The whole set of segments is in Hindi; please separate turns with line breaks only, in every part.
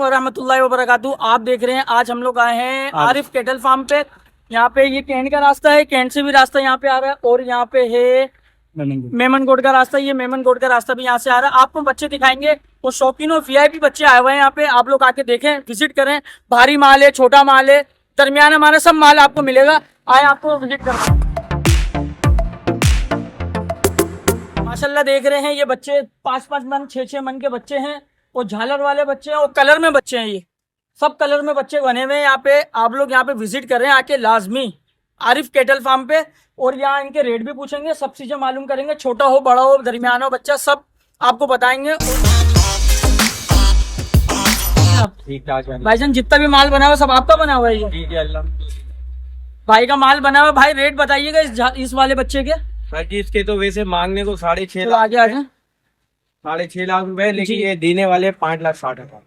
व रहमतुल्लाहि व बरकातुहू। आप देख रहे हैं आज हम लोग आए हैं आरिफ कैटल फार्म पे। यहाँ पे ये कैंट का रास्ता है, कैंट से भी रास्ता यहाँ पे आ रहा है और यहाँ पे है मेमनगोड का रास्ता। ये मेमनगोड का रास्ता भी यहाँ से आ रहा है। आपको बच्चे दिखाएंगे और शौकीन और वीआईपी बच्चे आए हुए हैं यहाँ पे। आप लोग आके देखें, विजिट करें। भारी माल है, छोटा माल है, दरमियाना माल है, सब माल आपको मिलेगा। आए आपको विजिट करें। माशाल्लाह देख रहे हैं ये बच्चे 5-5 मन 6-6 मन के बच्चे हैं और झालर वाले बच्चे हैं और कलर में बच्चे हैं। ये सब कलर में बच्चे बने हुए हैं यहाँ पे। आप लोग यहाँ पे विजिट करें आके लाजमी आरिफ कैटल फार्म पे। और यहाँ इनके रेट भी पूछेंगे, सब चीजें मालूम करेंगे। छोटा हो, बड़ा हो, दरमियाना हो बच्चा, सब आपको बताएंगे। भाईजान जितना भी माल बना हुआ सब आपका बना हुआ है ये?
अल्लाह
भाई का माल बना हुआ। भाई रेट बताइएगा इस वाले बच्चे के।
जी इसके तो वैसे मांगने को 6.5
तो
लाख,
आगे आगे
6.5 लाख रुपए, लेकिन ये देने वाले 5,60,000।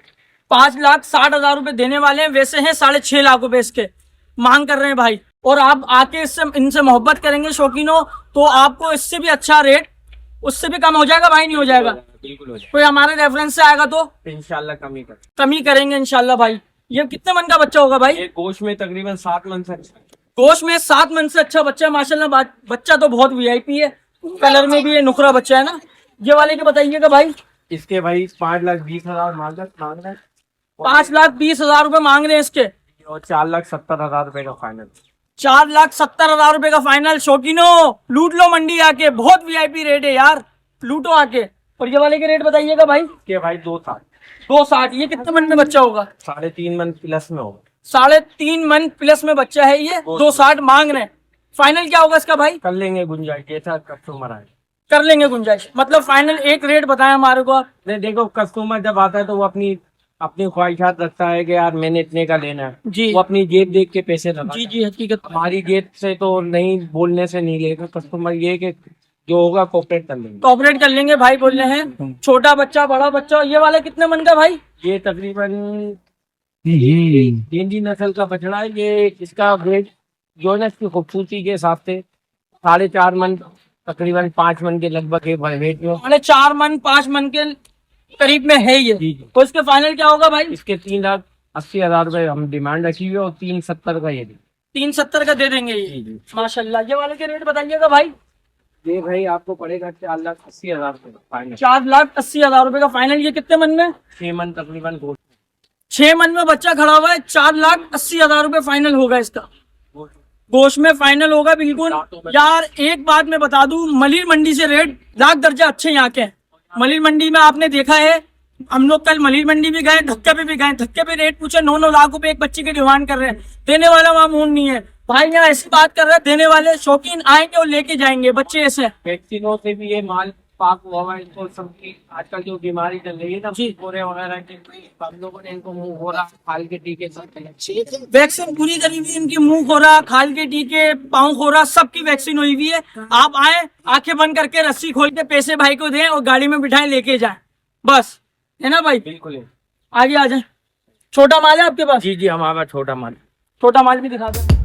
5,60,000 रुपए देने वाले हैं, वैसे हैं 6.5 लाख रुपए इसके मांग कर रहे हैं भाई। और आप आके इससे इनसे मोहब्बत करेंगे शौकीनों, तो आपको इससे भी अच्छा रेट, उससे भी कम हो जाएगा भाई। नहीं हो जाएगा?
बिल्कुल हो जाएगा।
कोई हमारे रेफरेंस से आएगा तो
इंशाल्लाह
कमी करेंगे इंशाल्लाह भाई। ये कितने मन का बच्चा होगा भाई?
ये गोश्त में तकरीबन 7 मन से अच्छा।
गोश्त में 7 मन से अच्छा बच्चा माशाल्लाह। बच्चा तो बहुत वीआईपी है, कलर में भी है, नुकरा बच्चा है ना। ये वाले के बताइएगा भाई।
इसके भाई 5,20,000 मांग रहे हैं।
5,20,000 रुपए मांग रहे हैं इसके
और 4,70,000 रुपए का फाइनल।
4,70,000 रुपए का फाइनल। शौकीनों लूट लो मंडी आके, बहुत वीआईपी रेट है यार, लूटो आके। और ये वाले के रेट बताइएगा भाई।
के भाई 2,60,000।
2,60,000। ये कितने मन में बच्चा होगा?
3.5 मन प्लस में होगा।
3.5 मन प्लस में बच्चा है ये। 2,60,000 मांग रहे हैं। फाइनल क्या होगा इसका भाई?
कर लेंगे गुंजाइश, जैसा कस्टमर आए
कर लेंगे गुंजाइश। मतलब फाइनल एक रेट बताएं हमारे को आप।
नहीं, देखो कस्टमर जब आता है तो वो अपनी ख्वाहिशात रखता है कि यार मैंने इतने का लेना है
जी।
वो अपनी जेब देख के पैसे लगाता
जी
है।
जी हकीकत।
हमारी जेब से तो नहीं, बोलने से नहीं लेगा कस्टमर। ये कि जो होगा कोऑपरेट कर लेंगे।
कॉपरेट कर लेंगे भाई बोल रहे हैं। छोटा बच्चा, बड़ा बच्चा। ये वाले कितने मन का भाई?
ये तकरीबन गेंजी नस्ल का बछड़ा है। ये इसका वेट जो है ना, इसकी खूबसूरती के हिसाब से 4.5 मन, तकरीबन 5 मन के लगभग वेट में।
4 मन 5 मन के करीब में है ये।
जी जी।
तो इसके फाइनल क्या होगा भाई?
इसके 3,80,000 रुपए हम डिमांड रखी हुई है और 3,70 का ये
3,70 का दे देंगे ये। माशाल्लाह। ये वाले के रेट बताइएगा भाई।
ये भाई आपको पड़ेगा 4,80,000 रुपए फाइनल।
4,80,000 रुपए का फाइनल। ये कितने मन में?
6 मन तकरीबन।
6 मन में बच्चा खड़ा हुआ है। 4,80,000 रुपए फाइनल होगा इसका। गोश्त में फाइनल होगा बिल्कुल। यार एक बात मैं बता दूं, मलिर मंडी से रेट लाख दर्जा अच्छे यहाँ के हैं। मलिर मंडी में आपने देखा है, हम लोग कल मलिर मंडी भी गए, धक्के पे भी गए। धक्के पे रेट पूछे 9-9 लाख रुपए एक बच्चे की डिमांड कर रहे हैं। देने वाला मामून नहीं है भाई। यहाँ ऐसी बात कर रहे हैं, देने वाले शौकीन आएंगे और लेके जाएंगे बच्चे ऐसे।
वैक्सीनों से भी ये माल पाक हुआ है। इनको सबकी आजकल जो बीमारी चल रही है ना, कोरे वगैरह की, हम लोगों ने इनको मुंह हो रहा, खाल के टीके सब
वैक्सीन पूरी करी हुई इनकी। मुंह हो रहा, खाल के टीके, पाँव हो रहा, सबकी वैक्सीन हुई हुई है। आप आए, आंखें बंद करके रस्सी खोल के पैसे भाई को दें और गाड़ी में बिठाएं, लेके जाएं, बस। है ना भाई?
बिल्कुल है।
आगे आ जाए। छोटा माल है आपके पास?
जी जी, हमारा छोटा माल।
छोटा माल भी दिखा दो।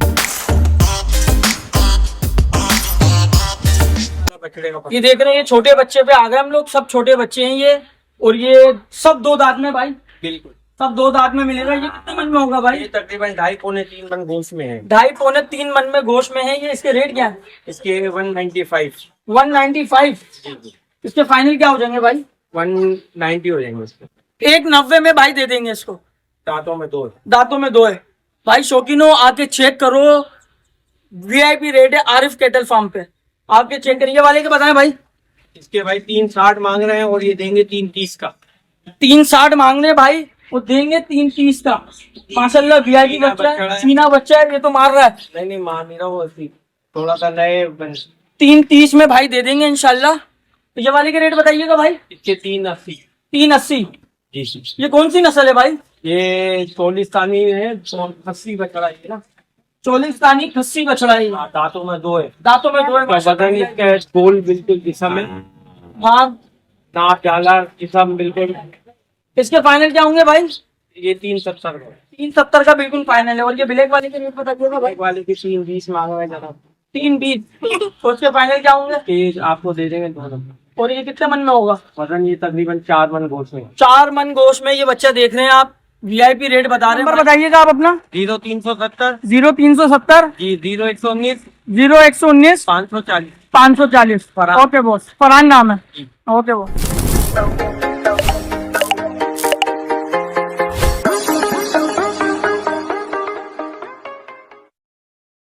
ये देख रहे हैं, ये छोटे बच्चे पे आ गए हम लोग। सब छोटे बच्चे हैं ये। और ये सब 2 दांत में भाई।
बिल्कुल
सब 2 दांत में मिलेगा। ये कितने मन में होगा भाई?
ये तकरीबन 2.5-3 मन गोश्त में है।
2.5-3 मन में गोश्त में है ये। इसके रेट क्या है?
इसके 195।
195। इसके फाइनल क्या हो जाएंगे भाई?
190 हो जाएंगे इसके।
190 में भाई दे देंगे इसको।
दांतों में 2 है।
दांतों में 2 है भाई। शौकीनों आके चेक करो, वीआईपी रेट है आरिफ कैटल फार्म पे। आपके चेक करिए। वाले के बताएं भाई।
इसके भाई 3.60 मांग रहे हैं और ये देंगे 3.30 का।
3.60 मांग रहे हैं भाई, वो देंगे 3.30 का। माशाल्लाह वीआईपी बच्चा है, चीना बच्चा है। ये तो मार रहा है।
नहीं मार नहीं रहा वो, थोड़ा सा नए।
3.30 में भाई दे देंगे इंशाल्लाह। तो ये वाले के रेट बताइएगा भाई।
इसके 3.80।
3.80।
जी।
ये कौन सी नस्ल है भाई?
ये चोलिस्तानी है, 80 बछड़ा है ना।
चोलिस्तानी खस्सी बछड़ा है।
दांतों में 2 है।
दांतों में 2 है।
बदन इसका गोल बिल्कुल जिसम है।
हाँ,
नाक डाला जिसम बिल्कुल।
इसके फाइनल क्या होंगे भाई?
ये 3.70 का।
3.70 का बिल्कुल फाइनल है। और ये ब्लैक वाले के रेट बताइएगा भाई।
वाले की 3.20 मांग रहे हैं जनाब।
3.20। तो उसके फाइनल क्या होंगे?
तेज आपको दे देंगे 2 नंबर।
और ये कितने मन में होगा?
वजन ये तकरीबन 4 मन गोश्त में।
4 मन गोश्त में ये बच्चा देख रहे हैं आप। वीआईपी रेट बता रहे हैं। नंबर बताइएगा आप अपना।
0370
0370
जी 0119
0119
540
540।
फरहान।
ओके बॉस, फरहान नाम है। Okay boss.